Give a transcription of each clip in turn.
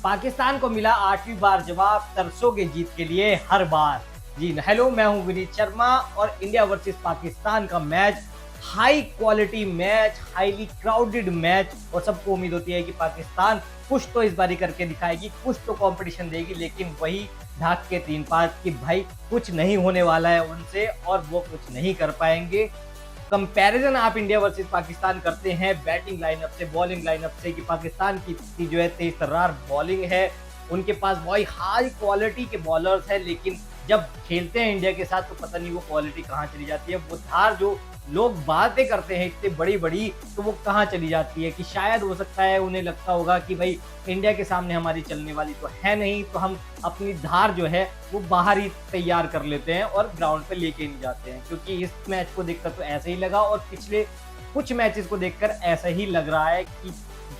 पाकिस्तान को मिला 8वीं बार जवाब, तरसोगे जीत के लिए हर बार। जी हेलो, मैं हूं विनीत शर्मा और इंडिया वर्सेस पाकिस्तान का match, high quality match, highly crowded match, और सबको उम्मीद होती है कि पाकिस्तान कुछ तो इस बारी करके दिखाएगी, कुछ तो कंपटीशन देगी, लेकिन वही ढाक के 3-5 कि भाई कुछ नहीं होने वाला है उनसे और वो कुछ नहीं कर पाएंगे। कंपैरिजन आप इंडिया वर्सेस पाकिस्तान करते हैं बैटिंग लाइनअप से, बॉलिंग लाइनअप से, कि पाकिस्तान की जो है तेज तर्रार बॉलिंग है, उनके पास बहुत हाई क्वालिटी के बॉलर्स हैं, लेकिन जब खेलते हैं इंडिया के साथ तो पता नहीं वो क्वालिटी कहाँ चली जाती है। वो धार जो लोग बातें करते हैं इतनी बड़ी बड़ी, तो वो कहाँ चली जाती है, कि शायद हो सकता है उन्हें लगता होगा कि भाई इंडिया के सामने हमारी चलने वाली तो है नहीं, तो हम अपनी धार जो है वो बाहर ही तैयार कर लेते हैं और ग्राउंड पे लेके नहीं जाते हैं। क्योंकि इस मैच को देखकर तो ऐसा ही लगा और पिछले कुछ मैचेस को देखकर ऐसा ही लग रहा है कि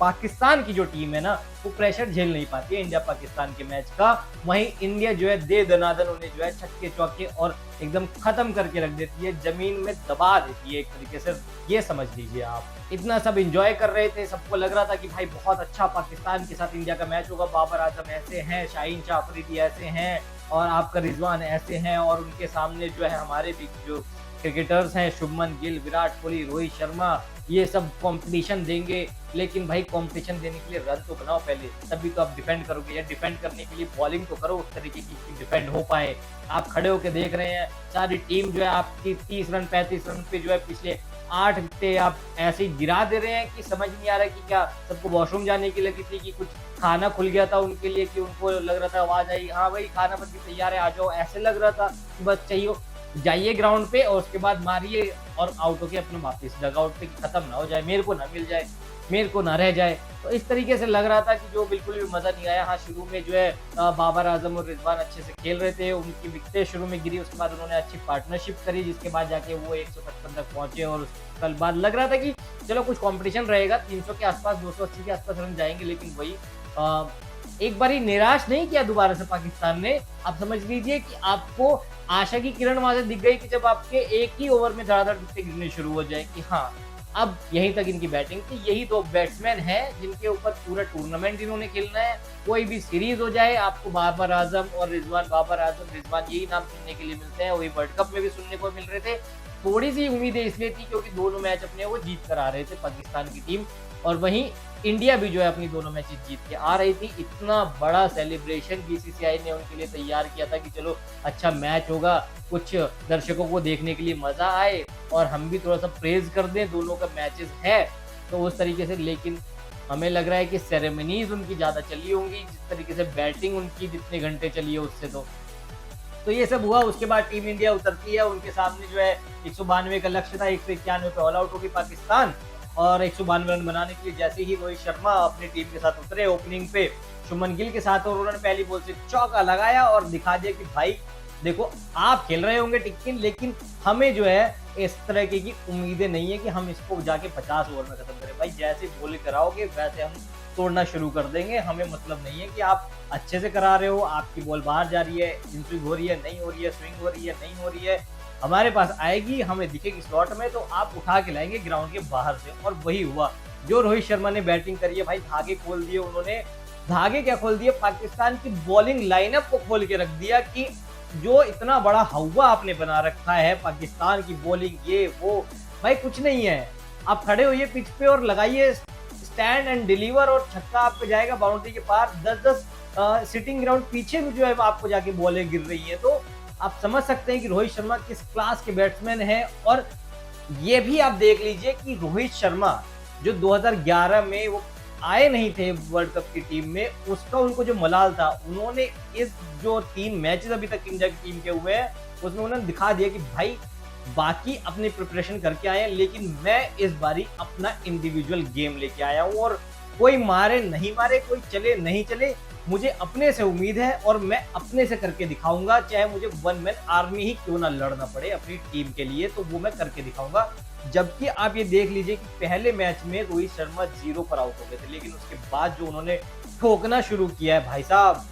पाकिस्तान की जो टीम है ना, वो प्रेशर झेल नहीं पाती है इंडिया पाकिस्तान के मैच का। वहीं इंडिया जो है दे दनादन उन्हें जो है छक्के चौके और एकदम खत्म करके रख देती है, जमीन में दबा देती है एक तरीके से, ये समझ लीजिए आप। इतना सब इंजॉय कर रहे थे, सबको लग रहा था कि भाई बहुत अच्छा पाकिस्तान के साथ इंडिया का मैच होगा, बाबर आजम ऐसे हैं, शाहीन शाह अफरीदी ऐसे हैं, और आपका रिजवान ऐसे हैं, और उनके सामने जो है हमारे भी जो क्रिकेटर्स हैं, शुभमन गिल, विराट कोहली, रोहित शर्मा, ये सब कंपटीशन देंगे। लेकिन भाई कंपटीशन देने के लिए रन तो बनाओ पहले, तभी तो आप डिफेंड करोगे, या डिफेंड करने के लिए बॉलिंग तो करो उस तरीके की डिफेंड हो पाए। आप खड़े होकर देख रहे हैं सारी टीम जो है आपकी 30 रन 35 रन पे जो है पिछले 8 विकेटें आप ऐसे ही गिरा दे रहे हैं कि समझ नहीं आ रहा कि क्या सबको वॉशरूम जाने की लगी थी, कि कुछ खाना खुल गया था उनके लिए, कि उनको लग रहा था आवाज आई हाँ भाई खाना बन के तैयार है आ जाओ, ऐसे लग रहा था कि बस चाहिए जाइए ग्राउंड पे और उसके बाद मारिए और आउट होके अपने वापस डगआउट पे खत्म ना हो जाए, मेरे को ना मिल जाए, मेरे को ना रह जाए। तो इस तरीके से लग रहा था कि जो बिल्कुल भी मजा नहीं आया। हाँ, शुरू में जो है बाबर आजम और रिजवान अच्छे से खेल रहे थे, उनकी विकेटें शुरू में गिरी, उसके बाद उन्होंने अच्छी पार्टनरशिप करी, जिसके बाद जाके वो 155 तक पहुंचे, और कल बाद लग रहा था कि चलो कुछ कॉम्पिटिशन रहेगा, 300 के आसपास 280 के आसपास रन जाएंगे, लेकिन वही एक बारी निराश नहीं किया दोबारा से पाकिस्तान ने। आप समझ लीजिए कि आपको आशा की किरण वहां से दिख गई कि जब आपके एक ही ओवर में धड़ाधड़ विकेट गिरने शुरू हो जाए कि हाँ अब यहीं तक इनकी बैटिंग थी, यही दो बैट्समैन हैं जिनके ऊपर पूरा टूर्नामेंट इन्होंने खेलना है। कोई भी सीरीज हो जाए आपको बाबर आजम और रिजवान, बाबर आजम रिजवान यही नाम सुनने के लिए मिलते हैं, वही वर्ल्ड कप में भी सुनने को मिल रहे थे। थोड़ी सी उम्मीदें इसलिए थी क्योंकि दोनों मैच अपने वो जीत कर आ रहे थे पाकिस्तान की टीम, और वहीं इंडिया भी जो है अपनी दोनों मैचेस जीत के आ रही थी। इतना बड़ा सेलिब्रेशन बीसीसीआई ने उनके लिए तैयार किया था कि चलो अच्छा मैच होगा, कुछ दर्शकों को देखने के लिए मजा आए और हम भी थोड़ा सा प्रेज कर दें, दोनों का मैचेस है तो उस तरीके से। लेकिन हमें लग रहा है कि सेरेमनीज उनकी ज्यादा चली होंगी, जिस तरीके से बैटिंग उनकी जितने घंटे चली है उससे। तो ये सब हुआ, उसके बाद टीम इंडिया उतरती है, उनके सामने जो है 192 का लक्ष्य था, 191 पे ऑल आउट होगी पाकिस्तान, और 192 रन बनाने के लिए जैसे ही रोहित शर्मा अपनी टीम के साथ उतरे ओपनिंग पे शुभमन गिल के साथ, और उन्होंने पहली बॉल से चौका लगाया और दिखा दिया कि भाई देखो आप खेल रहे होंगे टिक्किन, लेकिन हमें जो है इस तरह की उम्मीदें नहीं है कि हम इसको जाके 50 ओवर में खत्म करें। भाई जैसे बॉलिंग कराओगे वैसे हम तोड़ना शुरू कर देंगे, हमें मतलब नहीं है कि आप अच्छे से करा रहे हो, आपकी बॉल बाहर जा रही है, इन स्विंग हो रही है नहीं हो रही है, स्विंग हो रही है नहीं हो रही है, हमारे पास आएगी, हमें दिखेगी स्लॉट में तो आप उठा के लाएंगे ग्राउंड के बाहर से। और वही हुआ, जो रोहित शर्मा ने बैटिंग करी है भाई, धागे खोल दिए उन्होंने। धागे क्या खोल दिए, पाकिस्तान की बॉलिंग लाइनअप को खोल के रख दिया कि जो इतना बड़ा हवा आपने बना रखा है पाकिस्तान की बॉलिंग ये वो, भाई कुछ नहीं है। आप खड़े होइए पिच पे और लगाइए स्टैंड एंड डिलीवर, और छक्का आपको जाएगा बाउंड्री के पार। 10-10 सिटिंग ग्राउंड पीछे भी जो है आपको जाके बॉलें गिर रही है, तो आप समझ सकते हैं कि रोहित शर्मा किस क्लास के बैट्समैन हैं। और ये भी आप देख लीजिए कि रोहित शर्मा जो 2011 में वो आए नहीं थे वर्ल्ड कप की टीम में, उसका उनको जो मलाल था, उन्होंने इस जो 3 मैचेस अभी तक इंडिया की टीम के हुए हैं उसमें उन्होंने दिखा दिया कि भाई बाकी अपनी प्रिपरेशन करके आए हैं, लेकिन मैं इस बारी अपना इंडिविजुअल गेम लेके आया हूँ, और कोई मारे नहीं मारे, कोई चले नहीं चले, मुझे अपने से उम्मीद है और मैं अपने से करके दिखाऊंगा, चाहे मुझे वन मैन आर्मी ही क्यों ना लड़ना पड़े अपनी टीम के लिए, तो वो मैं करके दिखाऊंगा। जबकि आप ये देख लीजिए कि पहले मैच में रोहित शर्मा 0 पर आउट हो गए थे, लेकिन उसके बाद जो उन्होंने ठोकना शुरू किया है भाई साहब,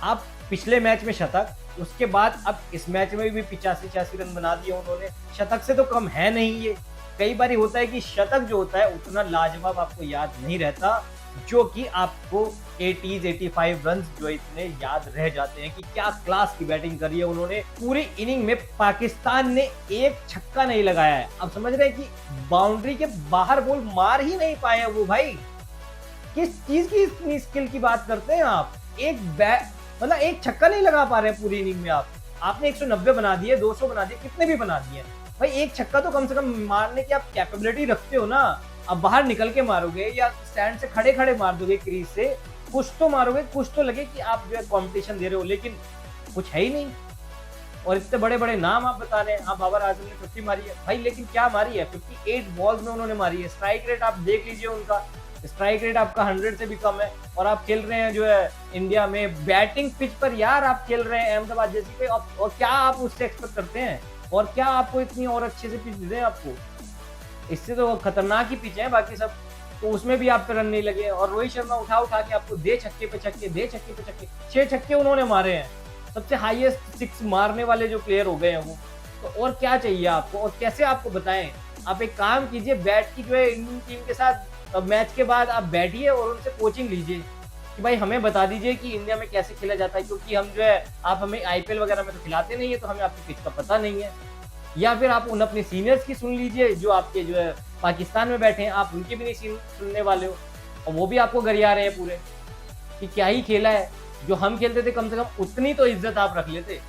आप पिछले मैच में शतक, उसके बाद अब इस मैच में भी 85-86 रन बना दिए उन्होंने, शतक से तो कम है नहीं ये। कई बार होता है कि शतक जो होता है उतना लाजवाब आपको याद नहीं रहता जो कि आपको 80s 85 रन जो इतने याद रह जाते हैं कि क्या क्लास की बैटिंग करी है उन्होंने। पूरी इनिंग में पाकिस्तान ने एक छक्का नहीं लगाया है। अब समझ रहे हैं कि बाउंड्री के बाहर बॉल मार ही नहीं पाए वो भाई। किस चीज की इतनी स्किल की बात करते हैं आप? मतलब एक छक्का नहीं लगा पा रहे हैं पूरी इनिंग में। आपने 190 बना दिए, 200 बना दिए, कितने भी बना दिए भाई, एक छक्का तो कम से कम मारने की आप कैपेबिलिटी रखते हो ना। अब बाहर निकल के मारोगे या स्टैंड से खड़े खड़े मार दोगे क्रीज से, कुछ तो मारोगे, कुछ तो लगे कि आप जो है कॉम्पिटिशन दे रहे हो, लेकिन कुछ है ही नहीं। और इतने बड़े बड़े नाम आप बता रहे हैं। हाँ, बाबर आजम ने 50 मारी है भाई, लेकिन क्या मारी है? 58 बॉल्स में उन्होंने मारी है। स्ट्राइक रेट आप देख लीजिए उनका, स्ट्राइक रेट आपका 100 से भी कम है। और आप खेल रहे हैं जो है इंडिया में बैटिंग पिच पर यार, आप खेल रहे हैं अहमदाबाद जैसी पे, और क्या आप उससे एक्सपेक्ट करते हैं? और क्या आपको इतनी और अच्छे से पिच दे आपको? इससे तो खतरनाक ही पिच है बाकी सब। तो उसमें भी आप पे रन नहीं लगे, और रोहित शर्मा उठा के आपको दे छक्के पे छक्के, दे छक्के पे छक्के, 6 छक्के उन्होंने मारे हैं। सबसे हाईएस्ट 6 मारने वाले जो प्लेयर हो गए हैं वो। तो और क्या चाहिए आपको? और कैसे आपको बताएं? आप एक काम कीजिए, बैट की जो है इंडियन टीम के साथ मैच के बाद आप बैठिए और उनसे कोचिंग लीजिए कि भाई हमें बता दीजिए कि इंडिया में कैसे खेला जाता है, क्योंकि हम जो है, आप हमें आईपीएल वगैरह में तो खिलाते नहीं है, तो हमें आपकी पिच का पता नहीं है। या फिर आप उन अपने सीनियर्स की सुन लीजिए जो आपके जो है पाकिस्तान में बैठे हैं, आप उनके भी नहीं सुनने वाले हो, और वो भी आपको गरिया रहे हैं पूरे कि क्या ही खेला है। जो हम खेलते थे कम से कम उतनी तो इज्जत आप रख लेते,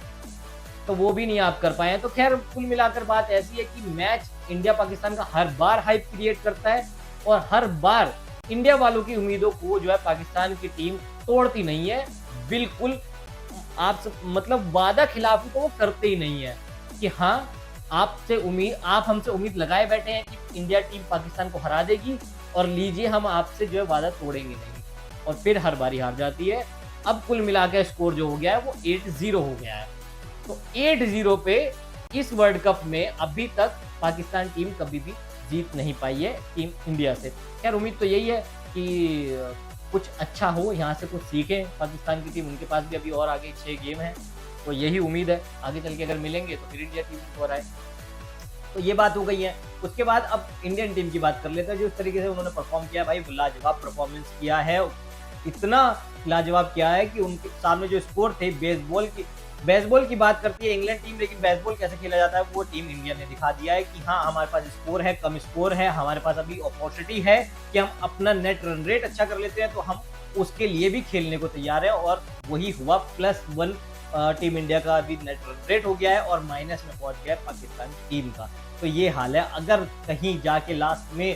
तो वो भी नहीं आप कर पाए। तो खैर, कुल मिलाकर बात ऐसी है कि मैच इंडिया पाकिस्तान का हर बार हाइप क्रिएट करता है, और हर बार इंडिया वालों की उम्मीदों को जो है पाकिस्तान की टीम तोड़ती नहीं है। बिल्कुल, आप मतलब वादा खिलाफी तो वो करते ही नहीं है कि हाँ, आप हमसे उम्मीद लगाए बैठे हैं कि इंडिया टीम पाकिस्तान को हरा देगी, और लीजिए हम आपसे जो है वादा तोड़ेंगे नहीं, और फिर हर बारी हार जाती है। अब कुल मिलाकर स्कोर जो हो गया है वो 8-0 हो गया है। तो 8-0 पे इस वर्ल्ड कप में अभी तक पाकिस्तान टीम कभी भी जीत नहीं पाई है टीम इंडिया से। खैर, उम्मीद तो यही है कि कुछ अच्छा हो, यहाँ से कुछ सीखें पाकिस्तान की टीम। उनके पास भी अभी और आगे 6 गेम हैं, तो यही उम्मीद है आगे चल के अगर मिलेंगे तो फिर इंडिया टीम को हराए। तो ये बात हो गई है। उसके बाद अब इंडियन टीम की बात कर लेते हैं। जो इस तरीके से उन्होंने परफॉर्म किया भाई, लाजवाब परफॉर्मेंस किया है। इतना लाजवाब किया है कि उनके सामने जो स्कोर थे, बेसबॉल की बात करती है इंग्लैंड टीम, लेकिन बेसबॉल कैसे खेला जाता है वो टीम इंडिया ने दिखा दिया है कि हाँ, हमारे पास स्कोर है, कम स्कोर है, हमारे पास अभी अपॉर्चुनिटी है कि हम अपना नेट रन रेट अच्छा कर लेते हैं, तो हम उसके लिए भी खेलने को तैयार है। और वही हुआ। +1 टीम इंडिया का अभी नेट रन रेट हो गया है, और माइनस में पहुंच गया है पाकिस्तान टीम का। तो ये हाल है। अगर कहीं जाके लास्ट में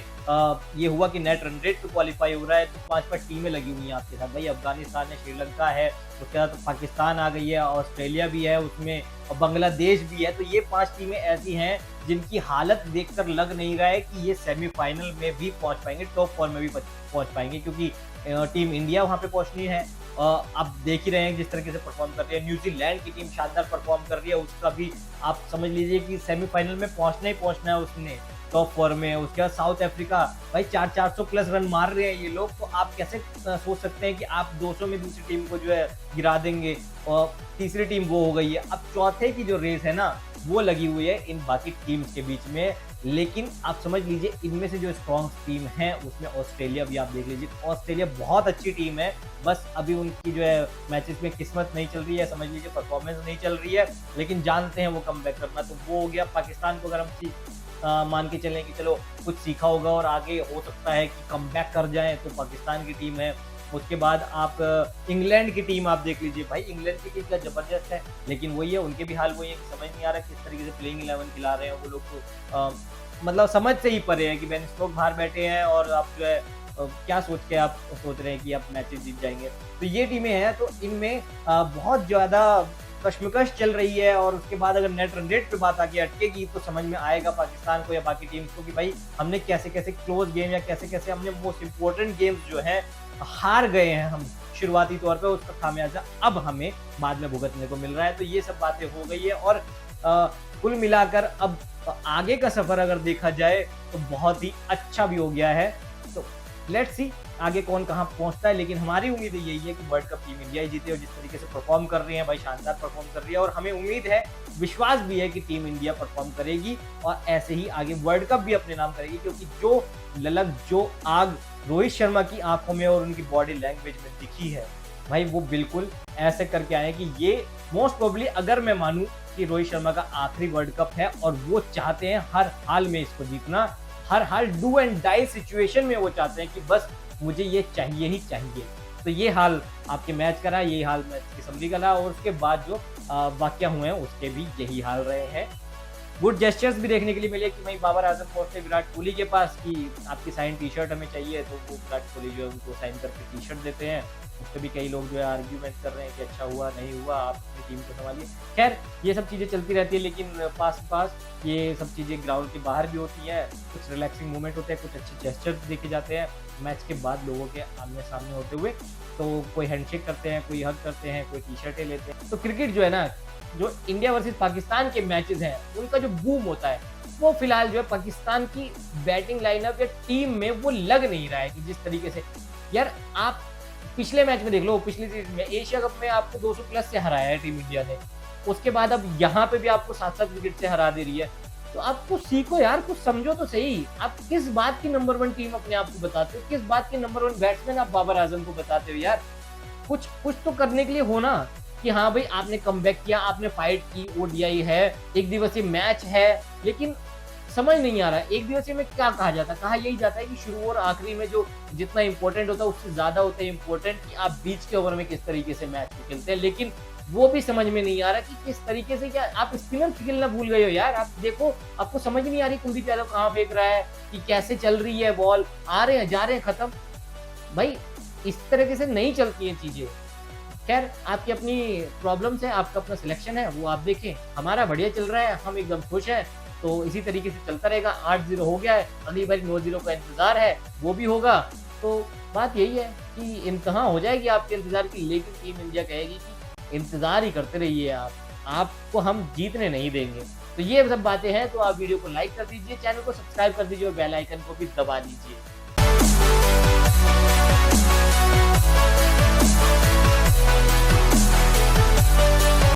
ये हुआ कि नेट रन रेट पे क्वालिफाई हो रहा है, तो 5 टीमें लगी हुई हैं आपके साथ भाई। अफगानिस्तान है, श्रीलंका है, उसके बाद तो पाकिस्तान आ गई है, ऑस्ट्रेलिया भी है उसमें, और बांग्लादेश भी है। तो ये 5 टीमें ऐसी हैं जिनकी हालत देखकर लग नहीं रहा है कि ये सेमीफाइनल में भी पहुंच पाएंगे, टॉप 4 में भी पहुंच पाएंगे, क्योंकि टीम इंडिया वहां पे पहुंचनी है। आप देख ही रहे हैं जिस तरीके से परफॉर्म कर रही है। न्यूजीलैंड की टीम शानदार परफॉर्म कर रही है, उसका भी आप समझ लीजिए कि सेमीफाइनल में पहुंचना ही पहुंचना है उसने, टॉप 4 में। उसके बाद साउथ अफ्रीका भाई 400 प्लस रन मार रहे हैं ये लोग। तो आप कैसे सोच सकते हैं कि आप 200 में दूसरी टीम को जो है गिरा देंगे, और तीसरी टीम वो हो गई है। अब चौथे की जो रेस है ना, वो लगी हुई है इन बाकी टीम्स के बीच में। लेकिन आप समझ लीजिए इनमें से जो स्ट्रॉन्ग टीम है उसमें ऑस्ट्रेलिया भी आप देख लीजिए। ऑस्ट्रेलिया बहुत अच्छी टीम है, बस अभी उनकी जो है मैचेस में किस्मत नहीं चल रही है, समझ लीजिए परफॉर्मेंस नहीं चल रही है, लेकिन जानते हैं वो कमबैक करना। तो वो हो गया। पाकिस्तान को अगर हम मान के चलें कि चलो कुछ सीखा होगा और आगे हो सकता है कि कमबैक कर जाए, तो पाकिस्तान की टीम है। उसके बाद आप इंग्लैंड की टीम आप देख लीजिए भाई, इंग्लैंड की टीम क्या जबरदस्त है, लेकिन वही है, उनके भी हाल वही है कि समझ नहीं आ रहा किस तरीके से प्लेइंग 11 खिला रहे हैं वो लोग। तो मतलब समझ से ही परे है कि बेन स्टोक्स बाहर बैठे हैं, और आप जो है क्या सोच के आप सोच रहे हैं कि आप मैचेस जीत जाएंगे। तो ये टीमें हैं, तो इनमें बहुत ज़्यादा कश्मकश चल रही है। और उसके बाद अगर नेट रन रेट पे बात आके अटकेगी, तो समझ में आएगा पाकिस्तान को या बाकी टीम्स को कि भाई हमने कैसे कैसे क्लोज गेम या कैसे कैसे हमने मोस्ट इंपॉर्टेंट गेम्स जो है हार गए हैं हम शुरुआती तौर पे, उसका खामियाजा अब हमें बाद में भुगतने को मिल रहा है। तो ये सब बातें हो गई है। और कुल मिलाकर अब आगे का सफर अगर देखा जाए तो बहुत ही अच्छा भी हो गया है। तो लेट्स सी आगे कौन कहां पहुंचता है, लेकिन हमारी उम्मीद यही है कि वर्ल्ड कप टीम इंडिया ही जीते। और जिस तरीके से परफॉर्म कर रही है भाई, शानदार परफॉर्म कर रही है, और हमें उम्मीद है, विश्वास भी है कि टीम इंडिया परफॉर्म करेगी और ऐसे ही आगे वर्ल्ड कप भी अपने नाम करेगी, क्योंकि जो ललक, जो आग रोहित शर्मा की आंखों में और उनकी बॉडी लैंग्वेज में दिखी है, भाई वो बिल्कुल ऐसे करके आए कि ये मोस्ट प्रोबेबली, अगर मैं मानूं कि रोहित शर्मा का आखिरी वर्ल्ड कप है और वो चाहते हैं हर हाल में इसको जीतना, हर हाल डू एंड डाई सिचुएशन में वो चाहते हैं कि बस मुझे ये चाहिए ही चाहिए। तो ये हाल आपके मैच का रहा, ये हाल मैच की समरी का रहा, और उसके बाद जो वाकया हुए हैं उसके भी यही हाल रहे हैं। गुड जेस्चर्स भी देखने के लिए मिले कि भाई बाबर आजम पहुंचते विराट कोहली के पास कि आपकी साइन टी शर्ट हमें चाहिए, तो वो विराट कोहली जो है उनको साइन करके टी शर्ट देते हैं। उस पर भी कई लोग जो है आर्ग्यूमेंट कर रहे हैं कि अच्छा हुआ नहीं हुआ, आप अपनी टीम को संभालिए। खैर ये सब चीज़ें चलती रहती है, लेकिन पास ये सब चीज़ें ग्राउंड के बाहर भी होती हैं, कुछ रिलैक्सिंग मोमेंट होते हैं, कुछ अच्छे जेस्चर्स देखे जाते हैं मैच के बाद लोगों के आमने सामने होते हुए। तो कोई हैंडशेक करते हैं, कोई हग करते हैं, कोई टी शर्टें लेते हैं। तो क्रिकेट जो है ना, जो इंडिया वर्सेस पाकिस्तान के मैचेस हैं उनका जो बूम होता है वो फिलहाल जो है पाकिस्तान की बैटिंग लाइनअप या टीम में वो लग नहीं रहा है कि जिस तरीके से, यार आप पिछले मैच में देख लो, पिछली सीरीज में एशिया कप में आपको 200 प्लस से हराया है टीम इंडिया ने, उसके बाद अब यहाँ पे भी आपको 7-7 विकेट से हरा दे रही है। तो आपको सीखो यार, कुछ समझो तो सही। आप किस बात की नंबर 1 टीम अपने आप को बताते हो, किस बात के नंबर 1 बैट्समैन आप बाबर आजम को बताते हो यार। कुछ तो करने के लिए हो ना, कि हाँ भाई आपने कमबैक किया, आपने फाइट की, ओडीआई है, एक दिवसीय मैच है, लेकिन समझ नहीं आ रहा है एक दिवसीय में क्या कहा जाता है। कहा यही जाता है कि शुरू और आखिरी में जो जितना इंपॉर्टेंट होता है उससे ज्यादा होता है इंपॉर्टेंट कि आप बीच के ओवर में किस तरीके से मैच को खेलते हैं। लेकिन वो भी समझ में नहीं आ रहा कि किस तरीके से, क्या आप स्पिनर खेलना भूल गए हो यार। आप देखो, आपको समझ नहीं आ रही कुलदीप यादव कहाँ फेंक रहा है, कि कैसे चल रही है बॉल, आ रहे हैं जा रहे हैं खत्म। भाई इस तरीके से नहीं चलती हैं चीजें। खैर आपकी अपनी प्रॉब्लम्स है, आपका अपना सिलेक्शन है, वो आप देखें। हमारा बढ़िया चल रहा है, हम एकदम खुश हैं, तो इसी तरीके से चलता रहेगा। 8-0 हो गया है, अगली बार 9-0 का इंतजार है, वो भी होगा। तो बात यही है कि इंतहा हो जाएगी आपके इंतजार की, लेकिन टीम इंडिया कहेगी कि इंतजार ही करते रहिए आप, आपको हम जीतने नहीं देंगे। तो ये सब बातें हैं, तो आप वीडियो को लाइक कर दीजिए, चैनल को सब्सक्राइब कर दीजिए और बेल आइकन को भी दबा दीजिए।